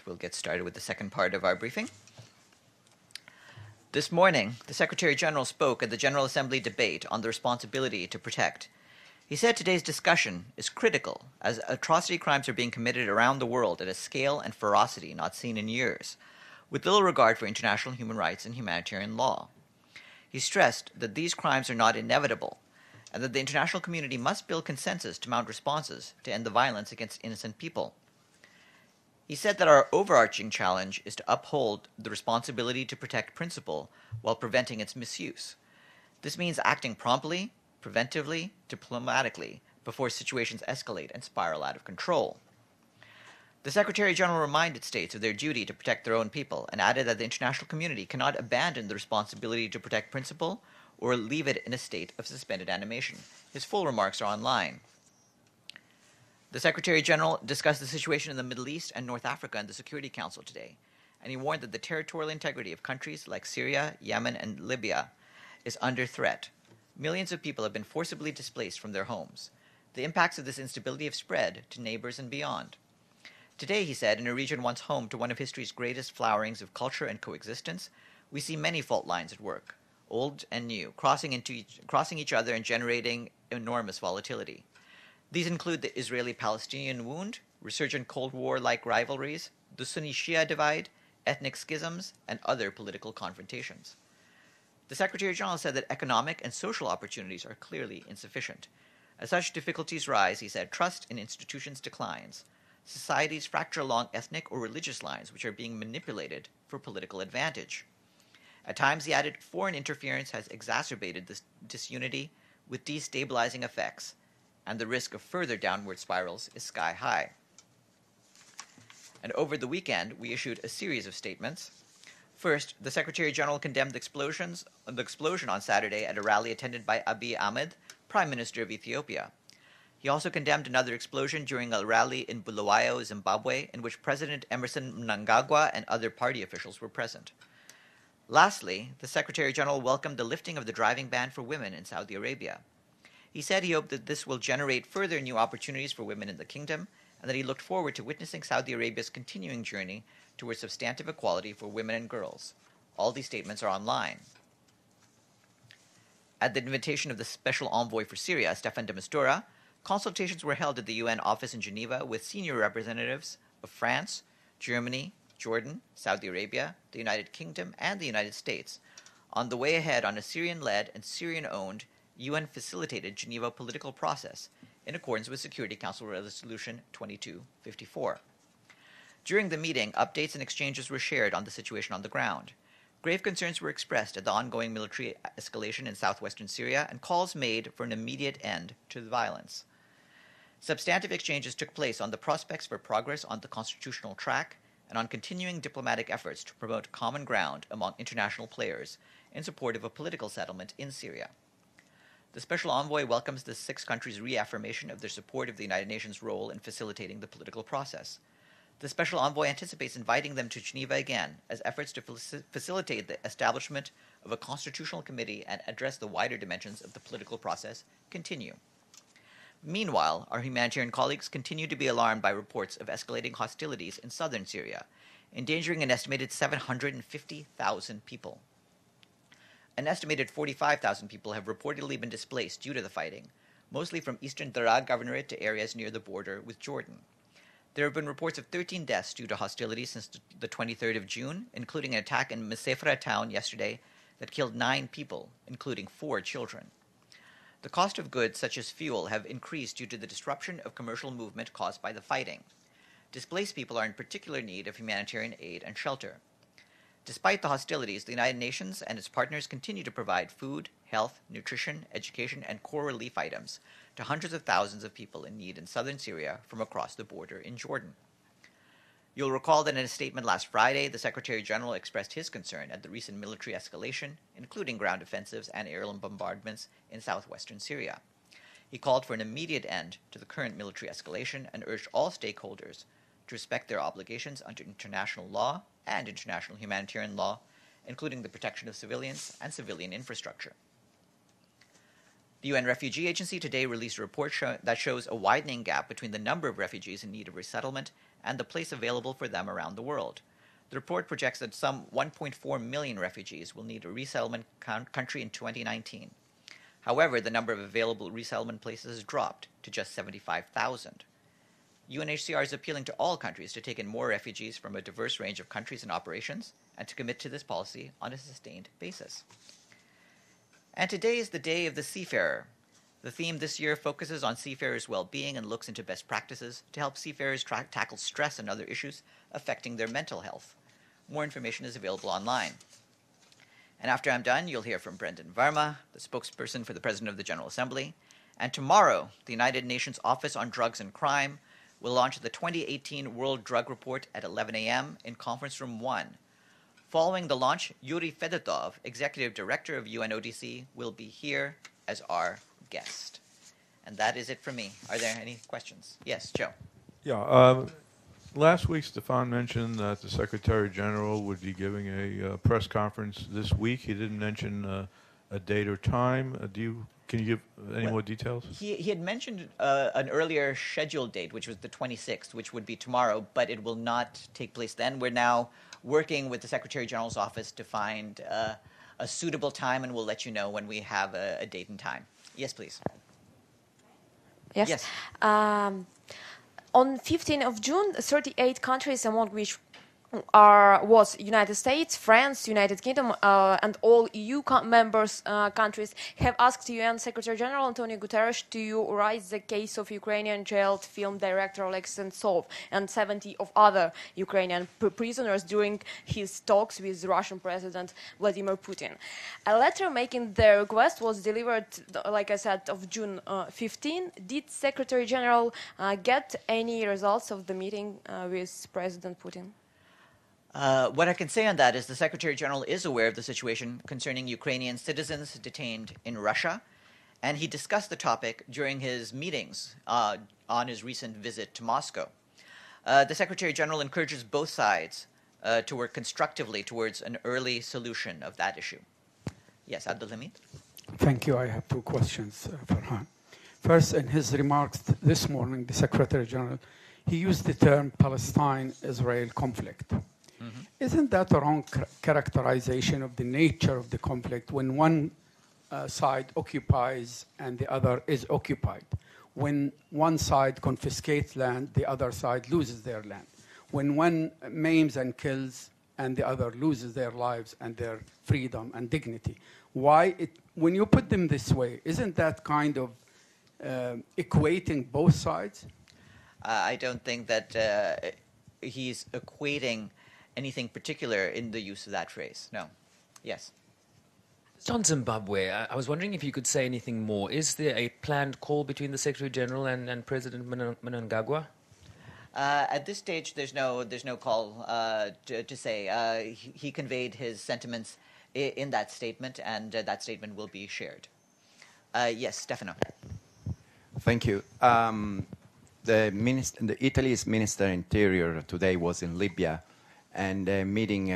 we'll get started with the second part of our briefing. This morning, the Secretary General spoke at the General Assembly debate on the responsibility to protect. He said today's discussion is critical as atrocity crimes are being committed around the world at a scale and ferocity not seen in years, with little regard for international human rights and humanitarian law. He stressed that these crimes are not inevitable and that the international community must build consensus to mount responses to end the violence against innocent people. He said that our overarching challenge is to uphold the responsibility to protect principle while preventing its misuse. This means acting promptly, preventively, diplomatically, before situations escalate and spiral out of control. The Secretary General reminded states of their duty to protect their own people and added that the international community cannot abandon the responsibility to protect principle or leave it in a state of suspended animation. His full remarks are online. The Secretary General discussed the situation in the Middle East and North Africa in the Security Council today, and he warned that the territorial integrity of countries like Syria, Yemen, and Libya is under threat. Millions of people have been forcibly displaced from their homes. The impacts of this instability have spread to neighbors and beyond. Today, he said, in a region once home to one of history's greatest flowerings of culture and coexistence, we see many fault lines at work, old and new, crossing each other and generating enormous volatility. These include the Israeli-Palestinian wound, resurgent Cold War-like rivalries, the Sunni-Shia divide, ethnic schisms, and other political confrontations. The Secretary General said that economic and social opportunities are clearly insufficient. As such difficulties rise, he said, trust in institutions declines. Societies fracture along ethnic or religious lines which are being manipulated for political advantage. At times, he added, foreign interference has exacerbated this disunity with destabilizing effects, and the risk of further downward spirals is sky high. And over the weekend, we issued a series of statements. First, the Secretary General condemned the explosion on Saturday at a rally attended by Abiy Ahmed, Prime Minister of Ethiopia. He also condemned another explosion during a rally in Bulawayo, Zimbabwe, in which President Emerson Mnangagwa and other party officials were present. Lastly, the Secretary General welcomed the lifting of the driving ban for women in Saudi Arabia. He said he hoped that this will generate further new opportunities for women in the kingdom, and that he looked forward to witnessing Saudi Arabia's continuing journey towards substantive equality for women and girls. All these statements are online. At the invitation of the Special Envoy for Syria, Staffan de Mistura, consultations were held at the UN office in Geneva with senior representatives of France, Germany, Jordan, Saudi Arabia, the United Kingdom, and the United States on the way ahead on a Syrian-led and Syrian-owned UN-facilitated Geneva political process in accordance with Security Council Resolution 2254. During the meeting, updates and exchanges were shared on the situation on the ground. Grave concerns were expressed at the ongoing military escalation in southwestern Syria and calls made for an immediate end to the violence. Substantive exchanges took place on the prospects for progress on the constitutional track and on continuing diplomatic efforts to promote common ground among international players in support of a political settlement in Syria. The Special Envoy welcomes the six countries' reaffirmation of their support of the United Nations' role in facilitating the political process. The Special Envoy anticipates inviting them to Geneva again as efforts to facilitate the establishment of a constitutional committee and address the wider dimensions of the political process continue. Meanwhile, our humanitarian colleagues continue to be alarmed by reports of escalating hostilities in southern Syria, endangering an estimated 750,000 people. An estimated 45,000 people have reportedly been displaced due to the fighting, mostly from eastern Daraa Governorate to areas near the border with Jordan. There have been reports of 13 deaths due to hostilities since the 23rd of June, including an attack in Mesefra town yesterday that killed 9 people, including 4 children. The cost of goods such as fuel have increased due to the disruption of commercial movement caused by the fighting. Displaced people are in particular need of humanitarian aid and shelter. Despite the hostilities, the United Nations and its partners continue to provide food, health, nutrition, education, and core relief items to hundreds of thousands of people in need in southern Syria from across the border in Jordan. You'll recall that in a statement last Friday, the Secretary General expressed his concern at the recent military escalation, including ground offensives and aerial bombardments in southwestern Syria. He called for an immediate end to the current military escalation and urged all stakeholders to respect their obligations under international law and international humanitarian law, including the protection of civilians and civilian infrastructure. The UN Refugee Agency today released a report that shows a widening gap between the number of refugees in need of resettlement and the place available for them around the world. The report projects that some 1.4 million refugees will need a resettlement country in 2019. However, the number of available resettlement places has dropped to just 75,000. UNHCR is appealing to all countries to take in more refugees from a diverse range of countries and operations and to commit to this policy on a sustained basis. And today is the Day of the Seafarer. The theme this year focuses on seafarers' well-being and looks into best practices to help seafarers tackle stress and other issues affecting their mental health. More information is available online. And after I'm done, you'll hear from Brendan Varma, the spokesperson for the President of the General Assembly. And tomorrow, the United Nations Office on Drugs and Crime will launch the 2018 World Drug Report at 11 a.m. in Conference Room 1. Following the launch, Yuri Fedotov, Executive Director of UNODC, will be here as our guest. And that is it from me. Are there any questions? Yes, Joe. Yeah. Last week, Stefan mentioned that the Secretary General would be giving a press conference this week. He didn't mention a date or time. Can you give any more details? He had mentioned an earlier scheduled date, which was the 26th, which would be tomorrow, but it will not take place then. We're now working with the Secretary General's office to find a suitable time, and we'll let you know when we have a date and time. Yes, please. Yes. On 15th of June, 38 countries, among which was United States, France, United Kingdom, and all EU members countries have asked UN Secretary General Antonio Guterres to raise the case of Ukrainian jailed film director Oleksandr Sendsov and 70 of other Ukrainian prisoners during his talks with Russian President Vladimir Putin. A letter making the request was delivered, like I said, of June 15. Did Secretary General get any results of the meeting with President Putin? What I can say on that is the Secretary General is aware of the situation concerning Ukrainian citizens detained in Russia, and he discussed the topic during his meetings on his recent visit to Moscow. The Secretary General encourages both sides to work constructively towards an early solution of that issue. Yes, Abdulhamid? Thank you. I have two questions, Farhan. First, in his remarks this morning, the Secretary General, he used the term Palestine Israel conflict. Mm-hmm. Isn't that a wrong characterization of the nature of the conflict when one side occupies and the other is occupied? When one side confiscates land, the other side loses their land. When one maims and kills and the other loses their lives and their freedom and dignity. When you put them this way, isn't that kind of equating both sides? I don't think that he's equating anything particular in the use of that phrase. No. Yes. On Zimbabwe, I was wondering if you could say anything more. Is there a planned call between the Secretary General and President Mnangagwa? At this stage, there's no call to say. He conveyed his sentiments in that statement, and that statement will be shared. Yes, Stefano. Thank you. Italy's Minister of Interior today was in Libya and meeting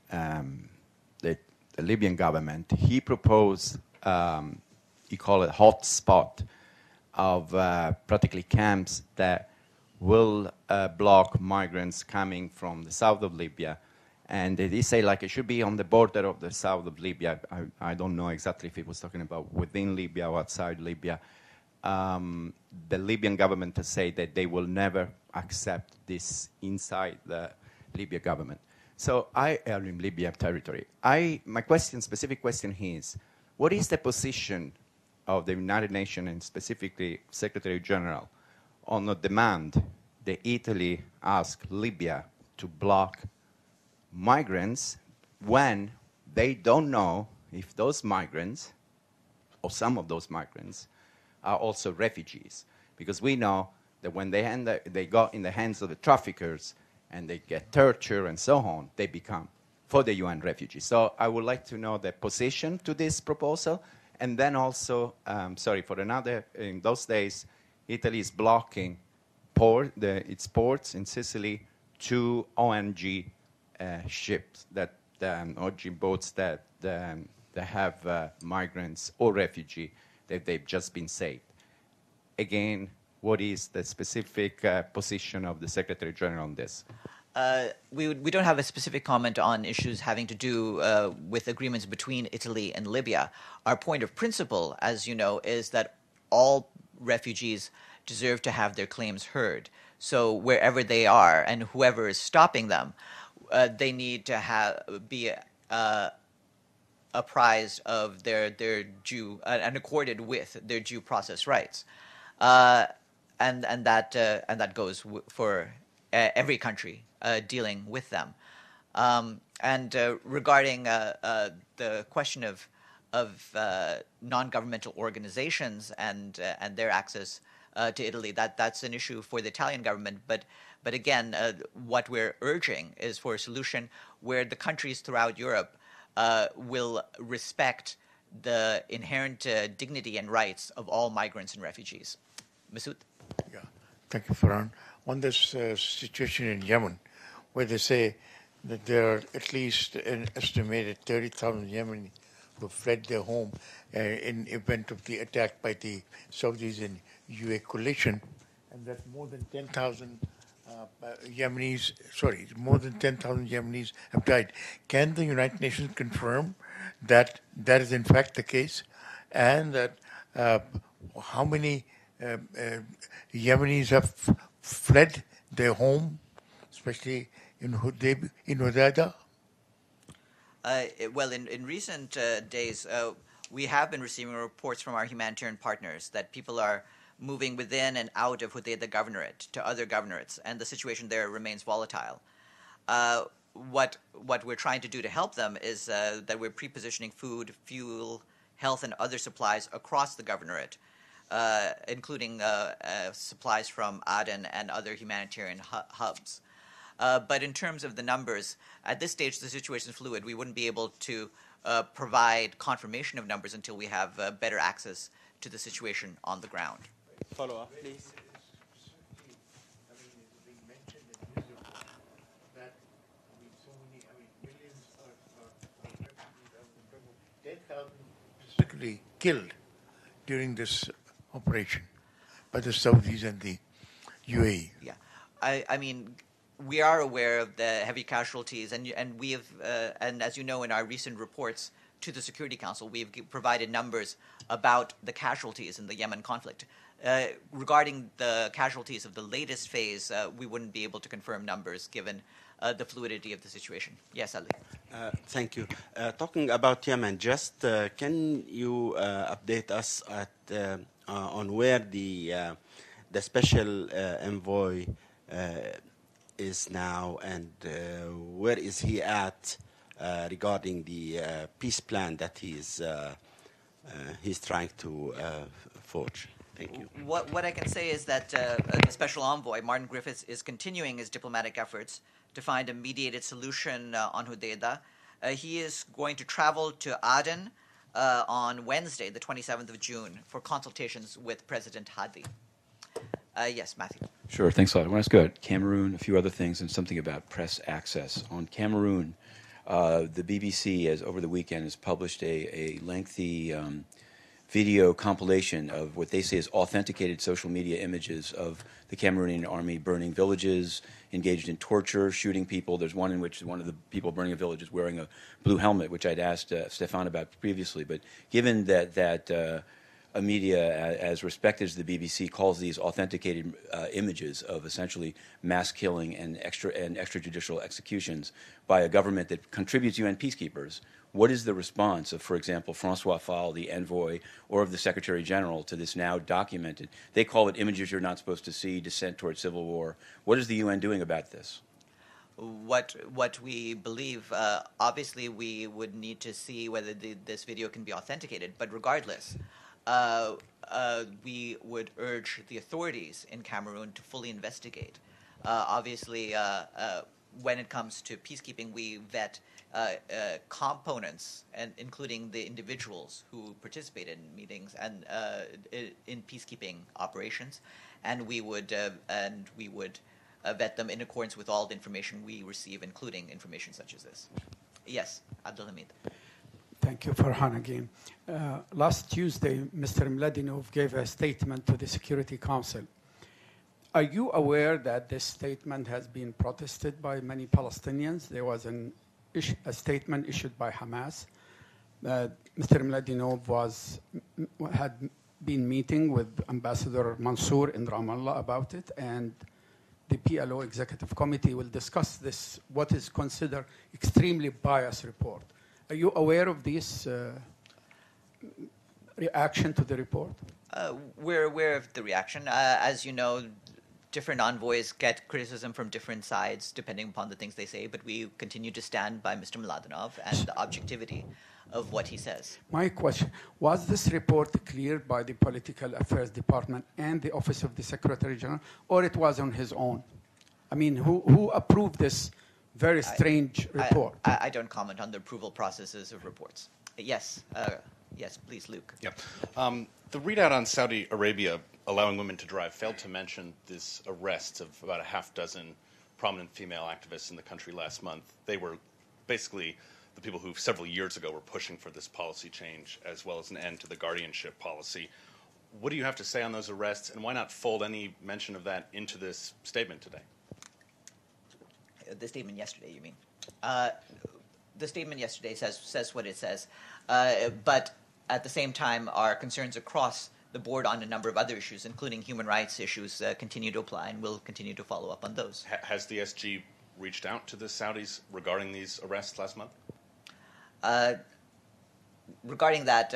the Libyan government. He proposed, he called it hot spot of practically camps that will block migrants coming from the south of Libya. And they say like it should be on the border of the south of Libya. I don't know exactly if he was talking about within Libya or outside Libya. The Libyan government has said that they will never accept this inside the Libya government. So I am in Libya territory. My specific question is, what is the position of the United Nations and specifically Secretary General on the demand that Italy asked Libya to block migrants when they don't know if those migrants or some of those migrants are also refugees? Because we know that when they got in the hands of the traffickers and they get torture and so on, they become, for the UN, refugees. So I would like to know the position to this proposal. And then also, in those days, Italy is blocking its ports in Sicily to ONG ships, ONG boats that have migrants or refugees. that they've just been saved. Again, what is the specific position of the Secretary General on this? We don't have a specific comment on issues having to do with agreements between Italy and Libya. Our point of principle, as you know, is that all refugees deserve to have their claims heard. So wherever they are and whoever is stopping them, they need to be apprised of their due and accorded with their due process rights, and that goes for every country dealing with them. Regarding the question of non-governmental organizations and their access to Italy, that's an issue for the Italian government. But again, what we're urging is for a solution where the countries throughout Europe will respect the inherent dignity and rights of all migrants and refugees. Masood? Yeah, thank you, Farhan. On this situation in Yemen, where they say that there are at least an estimated 30,000 Yemenis who fled their home in event of the attack by the Saudis and UAE coalition, and that more than 10,000 Yemenis have died. Can the United Nations confirm that that is in fact the case, and that how many Yemenis have fled their home, especially in Hodeidah? Well, in recent days, we have been receiving reports from our humanitarian partners that people are moving within and out of Hodeidah governorate to other governorates, and the situation there remains volatile. What we're trying to do to help them is that we're pre-positioning food, fuel, health, and other supplies across the governorate, including supplies from Aden and other humanitarian hubs. But in terms of the numbers, at this stage the situation is fluid. We wouldn't be able to provide confirmation of numbers until we have better access to the situation on the ground. Follow up, please. Specifically killed during this operation by the Saudis and the UAE. Yeah, I mean, we are aware of the heavy casualties, and we have, and as you know, in our recent reports to the Security Council, we have provided numbers about the casualties in the Yemen conflict. Regarding the casualties of the latest phase, we wouldn't be able to confirm numbers given the fluidity of the situation. Yes, Ali. Thank you. Talking about Yemen, just can you update us on where the special envoy is now, and where is he at regarding the peace plan that he's trying to forge? Thank you. What I can say is that the special envoy, Martin Griffiths, is continuing his diplomatic efforts to find a mediated solution on Hodeidah. He is going to travel to Aden on Wednesday, the 27th of June, for consultations with President Hadi. Yes, Matthew. Sure, thanks a lot. I want to ask about Cameroon, a few other things, and something about press access. On Cameroon, the BBC, over the weekend, has published a lengthy video compilation of what they say is authenticated social media images of the Cameroonian army burning villages, engaged in torture, shooting people. There's one in which one of the people burning a village is wearing a blue helmet, which I'd asked Stefan about previously. But given that a media as respected as the BBC calls these authenticated images of essentially mass killing and extrajudicial executions by a government that contributes UN peacekeepers, what is the response of, for example, Francois Fall, the envoy, or of the Secretary General to this now documented? They call it images you're not supposed to see, descent towards civil war. What is the UN doing about this? What we believe, obviously we would need to see whether this video can be authenticated, but regardless, we would urge the authorities in Cameroon to fully investigate. Obviously, when it comes to peacekeeping, we vet components, and including the individuals who participate in meetings and in peacekeeping operations, and we would vet them in accordance with all the information we receive, including information such as this. Yes, Abdulhamid. Thank you, Farhan, again. Last Tuesday, Mr. Mladinov gave a statement to the Security Council. Are you aware that this statement has been protested by many Palestinians? There was a statement issued by Hamas. Mr. Mladinov had been meeting with Ambassador Mansour in Ramallah about it, and the PLO Executive Committee will discuss this, what is considered extremely biased report. Are you aware of this reaction to the report? We're aware of the reaction. As you know, different envoys get criticism from different sides depending upon the things they say, but we continue to stand by Mr. Mladinov and the objectivity of what he says. My question, was this report cleared by the Political Affairs Department and the Office of the Secretary General, or it was on his own? I mean, who approved this very strange report? I don't comment on the approval processes of reports. Yes, yes, please, Luke. Yeah. The readout on Saudi Arabia allowing women to drive failed to mention this arrest of about a half dozen prominent female activists in the country last month. They were basically the people who several years ago were pushing for this policy change as well as an end to the guardianship policy. What do you have to say on those arrests, and why not fold any mention of that into this statement today? The statement yesterday, you mean? The statement yesterday says what it says, but at the same time, our concerns across the board on a number of other issues, including human rights issues, continue to apply, and we'll continue to follow up on those. Has the SG reached out to the Saudis regarding these arrests last month? Regarding that,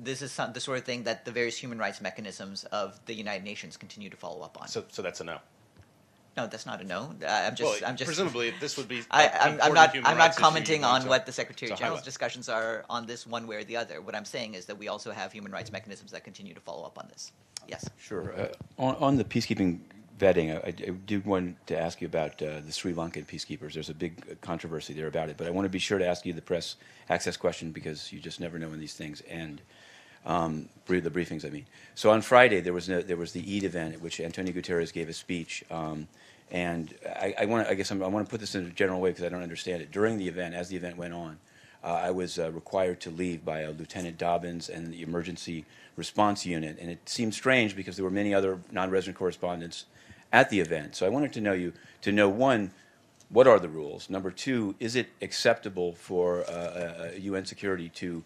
this is the sort of thing that the various human rights mechanisms of the United Nations continue to follow up on. So that's a no. No, that's not a no. I'm just presumably this would be. I'm not commenting on what the Secretary General's discussions are on this one way or the other. What I'm saying is that we also have human rights mechanisms that continue to follow up on this. Yes. Sure. On the peacekeeping vetting, I do want to ask you about the Sri Lankan peacekeepers. There's a big controversy there about it, but I want to be sure to ask you the press access question because you just never know when these things end. The briefings, I mean. So on Friday there was the Eid event at which Antonio Guterres gave a speech, and I want to put this in a general way because I don't understand it. During the event, as the event went on, I was required to leave by Lieutenant Dobbins and the emergency response unit, and it seemed strange because there were many other non-resident correspondents at the event. So I wanted to know one, what are the rules? Number two, is it acceptable for UN security to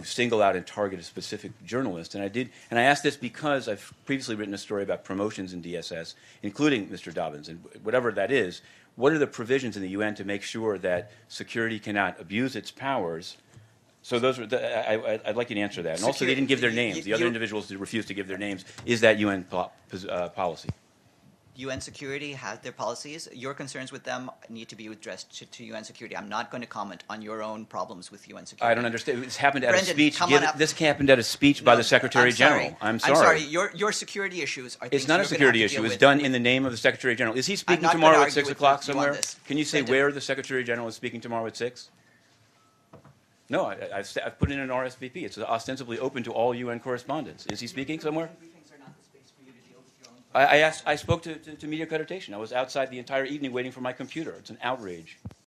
single out and target a specific journalist? And I asked this because I've previously written a story about promotions in DSS, including Mr. Dobbins, and whatever that is, what are the provisions in the UN to make sure that security cannot abuse its powers? So those were I'd like you to answer that. And also, they didn't give their names. The other individuals refused to give their names. Is that UN policy? UN security has their policies. Your concerns with them need to be addressed to UN security. I'm not going to comment on your own problems with UN security. I don't understand. This happened at Brendan, a speech. This happened at a speech by the Secretary General. I'm sorry. I'm sorry. Your security issues are things it's not a security issue. It's done in the name of the Secretary General. Is he speaking tomorrow at 6 o'clock somewhere? Can you say where the Secretary General is speaking tomorrow at 6? No, I've put in an RSVP. It's ostensibly open to all UN correspondents. Is he speaking somewhere? I spoke to media accreditation. I was outside the entire evening waiting for my computer. It's an outrage.